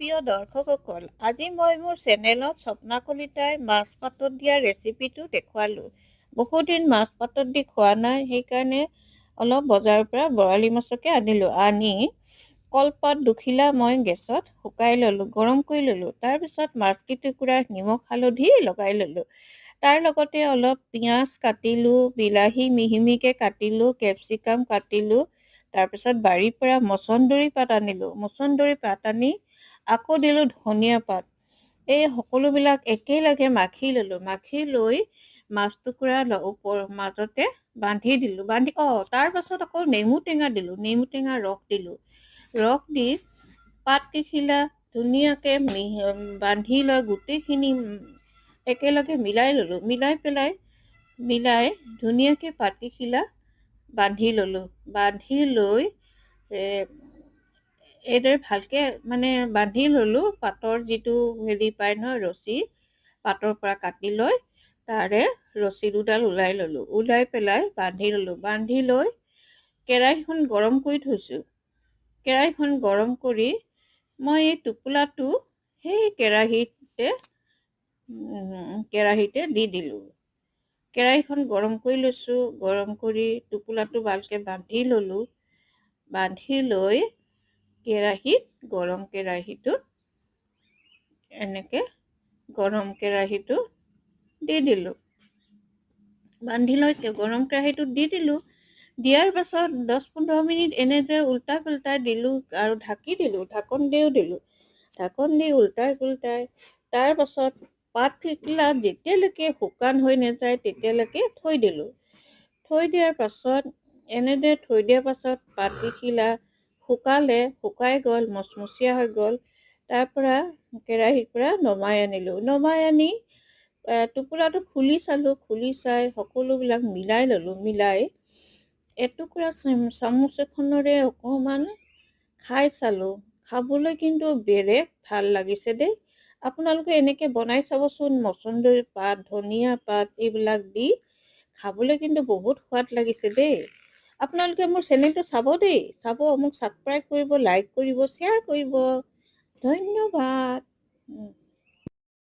প্ৰিয় দৰ্শকসকল, আজি মই মোৰ চেনেলত স্বপ্না কলিতাই মাছ পাতত দিয়া ৰেচিপিটো দেখুৱালোঁ। বহুদিন মাছ পাতত দি খোৱা নাই, সেইকাৰণে অলপ বজাৰৰ পৰা বৰালি মাছকে আনিলোঁ। আনি কলপাত দুখিলা মই গেছত শুকাই ল'লোঁ, গৰম কৰি ল'লোঁ। তাৰপিছত মাছকেইটুকুৰা নিমখ হালধি লগাই ল'লোঁ। তাৰ লগতে অলপ পিঁয়াজ কাটিলোঁ, বিলাহী মিহি মিহিকৈ কাটিলোঁ, কেপচিকাম কাটিলোঁ। তাৰপিছত বাৰীৰ পৰা মচন্দৰী পাত আনিলোঁ। মচন্দৰী পাত আনি আকৌ দিলোঁ ধনিয়া পাত। এই সকলোবিলাক একেলগে মাখি ল'লোঁ। মাখি লৈ মাছ টুকুৰা মাজতে বান্ধি দিলোঁ। তাৰ পাছত আকৌ নেমু টেঙা দিলোঁ। নেমু টেঙা ৰস দিলোঁ। ৰস দি পাতকেইখিলা ধুনীয়াকৈ বান্ধি লৈ গোটেইখিনি একেলগে মিলাই ল'লোঁ। মিলাই ধুনীয়াকৈ পাতকেইখিলা বান্ধি ল'লোঁ। বান্ধি লৈ এইদৰে ভালকৈ বান্ধি ল'লোঁ। পাতৰ যিটো পায় নহয় ৰছী, পাতৰ পৰা কাটি লৈ তাৰে ৰছী দুডাল ওলাই ল'লোঁ। ওলাই পেলাই বান্ধি ল'লোঁ। বান্ধি লৈ কেৰাহীখন গৰম কৰি থৈছোঁ। কেৰাহীখন গৰম কৰি মই এই টোপোলাটো সেই কেৰাহীতে দি দিলোঁ। কেৰাহীখন গৰম কৰি লৈছোঁ। গৰম কৰি টোপোলাটো ভালকৈ বান্ধি ল'লোঁ। বান্ধি লৈ গৰম কেৰাহীটো দি দিলোঁ। বান্ধি লৈ গৰম কেৰাহীটোত দি দিলোঁ। দিয়াৰ পাছত 10-15 মিনিট এনেদৰে উল্টা পুল্টাই দিলোঁ আৰু ঢাকি দিলোঁ। ঢাকন দিও দিলোঁ। ঢাকন দি উল্টাই পুল্টাই তাৰ পাছত পাতকেইখিলা যেতিয়ালৈকে শুকান হৈ নাযায় তেতিয়ালৈকে থৈ দিলোঁ। থৈ দিয়াৰ পাছত এনেদৰে থৈ দিয়াৰ পাছত পাতকেইখিলা শুকাই গ'ল, মচমচীয়া হৈ গ'ল। তাৰ পৰা কেৰাহীৰ পৰা নমাই আনিলোঁ। নমাই আনি টোপোলাটো খুলি চালোঁ। খুলি চাই সকলোবিলাক মিলাই ল'লোঁ। মিলাই এটুকুৰা চামুচ এখনেৰে অকণমান খাই চালোঁ। খাবলৈ কিন্তু বেলেগ ভাল লাগিছে দেই। আপোনালোকে এনেকৈ বনাই চাবচোন। মচন্দৰী পাত, ধনিয়া পাত এইবিলাক দি খাবলৈ কিন্তু বহুত সোৱাদ লাগিছে দেই। আপোনালোকে মোৰ চেনেলটো চাব দেই। চাব, মোক ছাবস্ক্ৰাইব কৰিব, লাইক কৰিব, শ্বেয়াৰ কৰিব। ধন্যবাদ।